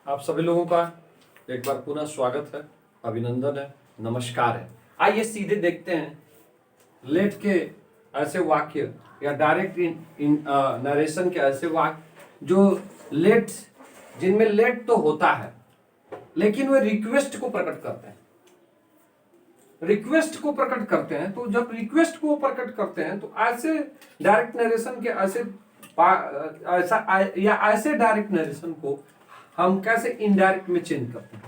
आप सभी लोगों का एक बार पुनः स्वागत है, अभिनंदन है, नमस्कार है। आइए सीधे देखते हैं लेट के ऐसे वाक्य या डायरेक्ट इन नरेशन के ऐसे वाक्य जो लेट जिनमें लेट तो होता है लेकिन वे रिक्वेस्ट को प्रकट करते हैं। रिक्वेस्ट को प्रकट करते हैं तो जब रिक्वेस्ट को प्रकट करते हैं तो ऐसे डायरेक्ट नरेशन के ऐसे डायरेक्ट नरेशन को हम कैसे इनडायरेक्ट में चेंज करते हैं।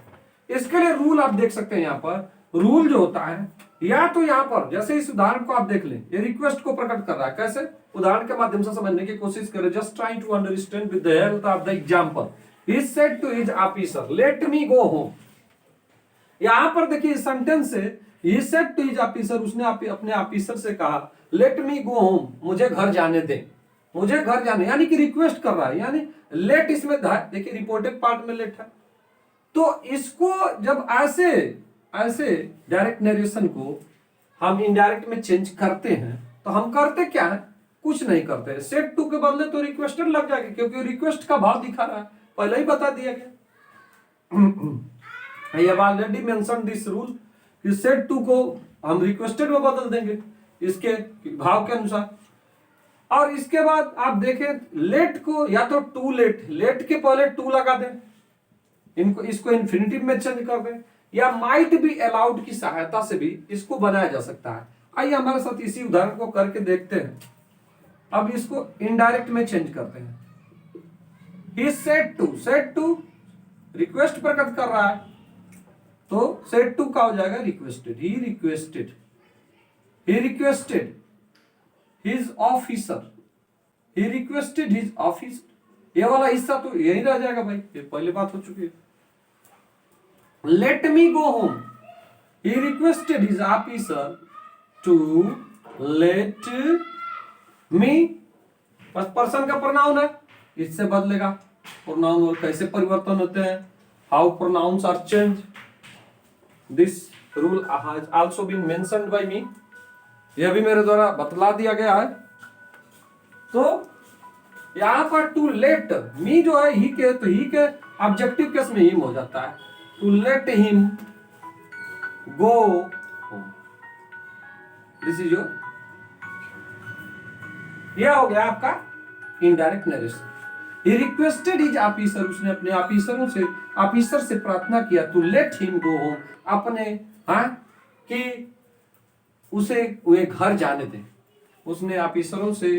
इसके लिए रूल आप देख सकते हैं। यहाँ पर रूल जो होता है या तो यहाँ पर जैसे इस उदाहरण को आप देख लें, ये रिक्वेस्ट को प्रकट कर रहा है। कैसे? उदाहरण के माध्यम से समझने की कोशिश करें। Just trying to understand with the help of the example. He said to his officer let me go home. यहां पर देखिए सेंटेंस से he said to his officer, उसने अपने ऑफिसर से कहा लेट मी गो होम, मुझे घर जाने दे, मुझे घर जाने, यानी कि रिक्वेस्ट कर रहा है। यानी लेट इसमें देखिए रिपोर्टेड पार्ट में लेट है। तो इसको जब ऐसे डायरेक्ट नरेशन को हम इनडायरेक्ट में चेंज करते हैं तो हम करते क्या है? कुछ नहीं करते। सेड टू के बदले तो रिक्वेस्टेड लग जाएगा क्योंकि रिक्वेस्ट का भाव दिखा रहा है, पहले ही बता दिया गया। I have already mention this rule कि सेड टू को हम रिक्वेस्टेड में बदल देंगे इसके भाव के अनुसार। और इसके बाद आप देखें लेट को या तो टू लेट के पहले टू लगा दें, इसको इन्फिनिटिव में चेंज कर दें, या माइट बी अलाउड की सहायता से भी इसको बनाया जा सकता है। आइए हमारे साथ इसी उदाहरण को करके देखते हैं। अब इसको इनडायरेक्ट में चेंज करते हैं। ही सेड टू रिक्वेस्ट प्रकट कर रहा है तो सेड टू का हो जाएगा रिक्वेस्टेड। ही रिक्वेस्टेड हिज ऑफिसर, ही रिक्वेस्टेड हिज ऑफिसर। ये वाला हिस्सा तो यही रह जाएगा भाई, ये पहले बात हो चुकी है। Let me go home, he requested his officer to let me. Person का प्रोनाउन है, इससे बदलेगा। प्रोनाउन और कैसे परिवर्तन होते हैं, how pronouns are change, this rule has also been mentioned by me. यह भी मेरे द्वारा बतला दिया गया है। तो यहां पर टू लेट मी जो है ही के, तो ही के ऑब्जेक्टिव केस में हिम हो जाता है। To let him go home, this is your, यह हो गया आपका indirect narration. He requested his officer, उसने अपने ऑफिसर से प्रार्थना किया to let him go home, अपने कि उसे वे घर जाने दें। उसने ऑफिसरों से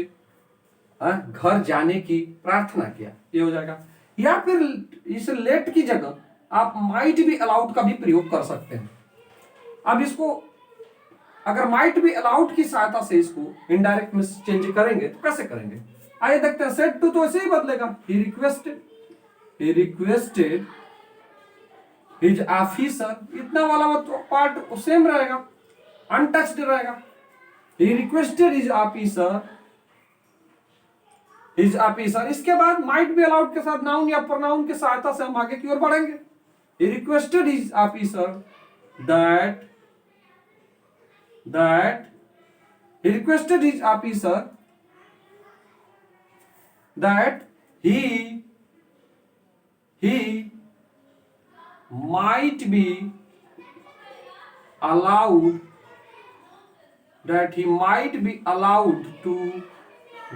घर जाने की प्रार्थना किया, ये हो जाएगा। या फिर इस लेट की जगह आप माइट बी अलाउड का भी प्रयोग कर सकते हैं। अब इसको अगर माइट बी अलाउड की सहायता से इसको इनडायरेक्ट में चेंज करेंगे तो कैसे करेंगे? आइए देखते हैं। सेड टू तो ऐसे ही बदलेगा। ही रिक्वेस्टेड हिज ऑफिसर, इतना वाला पार्ट सेम रहेगा, अनटच्ड रहेगा। He requested his officer। इसके बाद माइट बी अलाउड के साथ नाउन या प्रोनाउन की सहायता से हम आगे की ओर बढ़ेंगे। He requested his officer that he requested his officer that he might be allowed to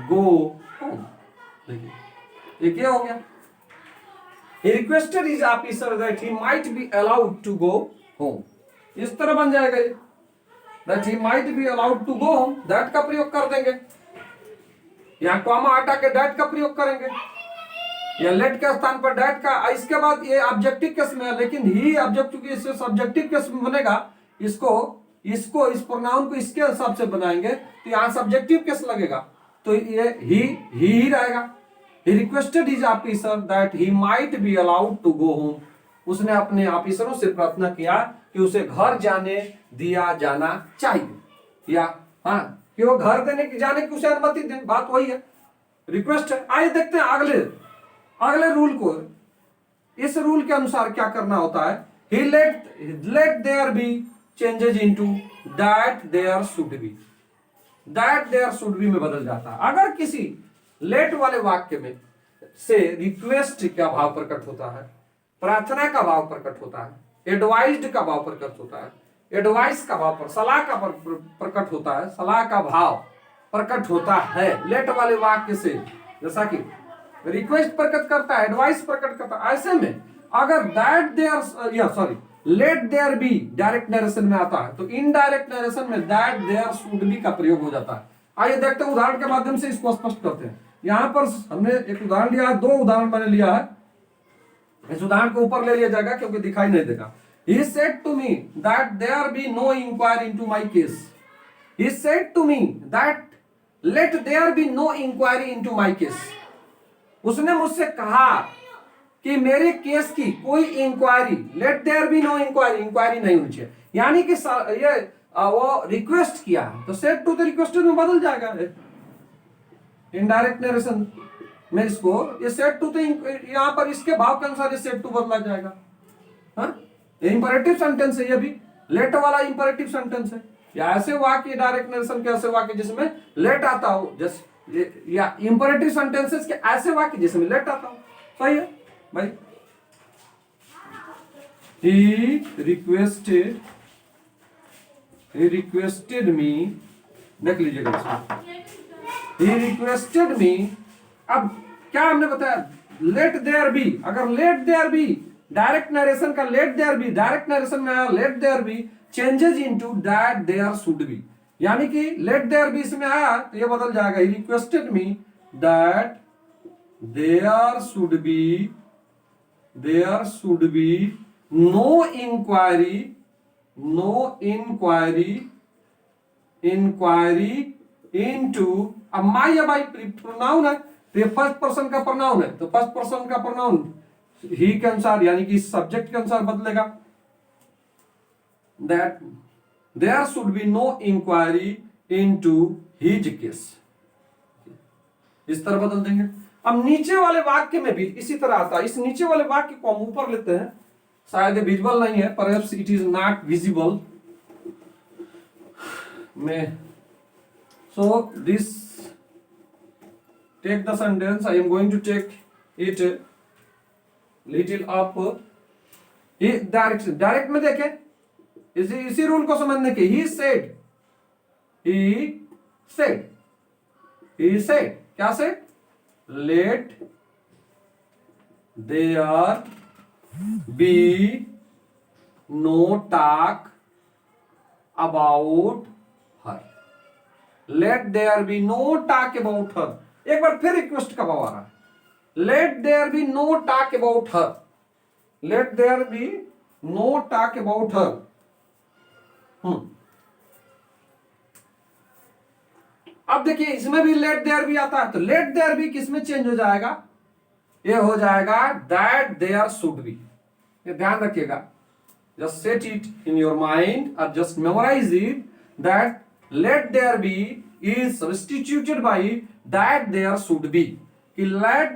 go home। देखिए ये क्या हो गया? He requested his officer that he might be allowed to go home। इस तरह बन जाएगा ये, that he might be allowed to go home। that का प्रयोग कर देंगे, यहाँ कॉमा हटा के that का प्रयोग करेंगे, या लेट के स्थान पर that का। इसके बाद ये ऑब्जेक्टिव केस में है, लेकिन ही ऑब्जेक्टिव के इससे सब्जेक्टिव केस में बनेगा। इसको इस प्रोनाउन को इसके हिसाब से बनाएंगे तो यहाँ सब्जेक्टिव केस लगेगा, तो ये ही रहेगा। He requested his officer that he might be allowed to go home. उसने अपने ऑफिसरों से प्रार्थना किया कि उसे घर जाने दिया जाना चाहिए, या कि वो घर जाने की उसे अनुमति दें। बात वही है, रिक्वेस्ट है। आइए देखते हैं अगले रूल को। इस रूल के अनुसार क्या करना होता है? He let there be changes into that there should be में बदल जाता है। अगर किसी लेट वाले वाक्य में से रिक्वेस्ट का भाव प्रकट होता है प्रार्थना का भाव प्रकट होता है, एडवाइज्ड का भाव प्रकट होता है, एडवाइस का भाव पर सलाह का प्रकट होता है, सलाह का भाव प्रकट होता है लेट वाले वाक्य से। जैसा कि रिक्वेस्ट प्रकट करता है, एडवाइस प्रकट करता है, ऐसे में अगर दैट देयर या sorry let there be direct narration में आता है तो इनडायरेक्ट नरेशन में दैट देयर शुड बी का प्रयोग हो जाता है। आइए देखते हैं उदाहरण के माध्यम से इसको स्पष्ट करते हैं। यहां पर हमने एक उदाहरण लिया है, दो उदाहरण मैंने लिया है, इस उदाहरण को ऊपर ले लिया जाएगा क्योंकि दिखाई नहीं देगा। He said to me that there be no inquiry into my case. He said to me that let there be no inquiry into my case. उसने मुझसे कहा कि मेरे केस की कोई inquiry, let there be no inquiry, inquiry नहीं होनी चाहिए, यानी कि ये वो रिक्वेस्ट किया तो सेड टू द रिक्वेस्टेड में बदल जाएगा इनडायरेक्ट नरेशन में। इसको ये सेड टू द, यहां पर इसके भाव के अनुसार ये सेड टू बदला जाएगा। हाँ, इंपरेटिव सेंटेंस है, ये भी लेट वाला इंपरेटिव सेंटेंस है। या ऐसे वाक्य डायरेक्ट नरेशन के ऐसे वाक्य जिसमें लेट आता हो, जैसे या इंपरेटिव सेंटेंसेस के ऐसे वाक्य जिसमें लेट आता हो। सही है भाई। he requested me, देख लीजिएगा इसको, he requested me। अब क्या हमने बताया, लेट देयर बी, अगर let there be direct narration का let there be direct narration में आया, let there be changes into that there should be, यानी कि लेट देयर बी इसमें आया तो ये बदल जाएगा, he requested me that there should be no inquiry into. अब माई या बाई प्रोनाउन है, तो फर्स्ट पर्सन का प्रोनाउन है तो फर्स्ट पर्सन का प्रोनाउन ही के अनुसार यानी कि सब्जेक्ट के अनुसार बदलेगा। That there should be no inquiry into his case, इस तरह बदल देंगे। अब नीचे वाले वाक्य में भी इसी तरह आता है। इस नीचे वाले वाक्य को हम ऊपर लेते हैं, शायद विजिबल नहीं है, perhaps it is not visible में। So this take the sentence, I am going to take it little up direction. Direct में देखें, इसी रूल को समझने के, ही सेड क्या said, let there be no talk about her, let there be no talk about her. एक बार फिर रिक्वेस्ट का भाव आ रहा है, let there be no talk about her, let there be no talk about हर। अब देखिए इसमें भी लेट देयर बी आता है, तो लेट देयर बी किसमें चेंज हो जाएगा, ये हो जाएगा दैट देयर शुड बी। ये ध्यान रखिएगा, just set it in your mind और just memorise it that let there be is substituted by that there should be, कि let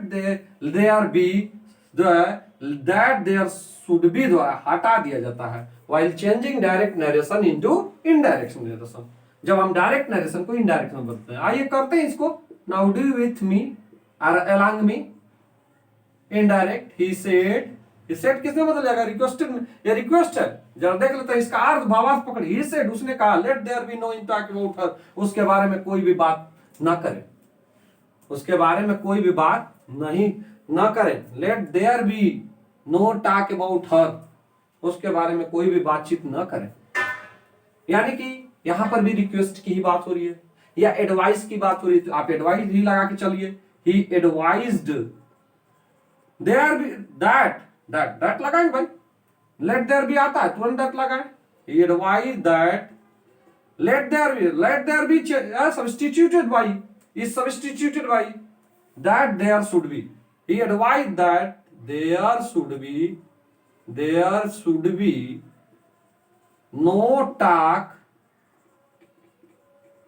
there be that there should be द्वारा हटा दिया जाता है while changing direct narration into indirect narration, जब हम direct narration को इनडायरेक्ट में बदलते हैं। आइए करते हैं इसको, नाउ डू विथ मी और along me. Indirect he said किसमें बदल जाएगा, रिक्वेस्टेड में। ये रिक्वेस्ट है, जरा देख लेते हैं इसका अर्थ भावार्थ पकड़े। ही सेड, उसने कहा, let there be no talk about her, उसके बारे में कोई भी बात ना करें, उसके बारे में कोई भी बात ना करें। Let there be no talk about her, उसके बारे में कोई भी बातचीत ना करें। यानी कि यहां पर भी रिक्वेस्ट की ही बात हो रही है या एडवाइस की बात हो रही है, तो आप एडवाइस ही लगा के चलिए। ही एडवाइज्ड देयर बी दैट लगाएंगे भाई, लेट देयर बी आता है तुरंत दैट लगाएं। He advise that let there be substituted by, is substituted by that there should be. He advise that there should be no talk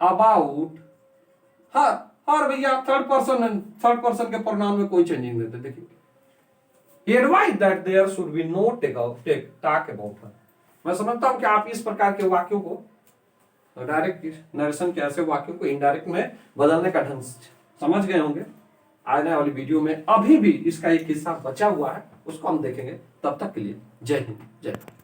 about her भैया third person के pronoun में कोई changing नहीं देते। देखिए he advised that there should be no talk about her। मैं समझता हूं कि आप इस प्रकार के वाक्यों को, डायरेक्ट नरेशन के ऐसे वाक्यों को इनडायरेक्ट में बदलने का ढंग समझ गए होंगे। आने वाली वीडियो में अभी भी इसका एक हिस्सा बचा हुआ है, उसको हम देखेंगे। तब तक के लिए जय हिंद, जय भारत।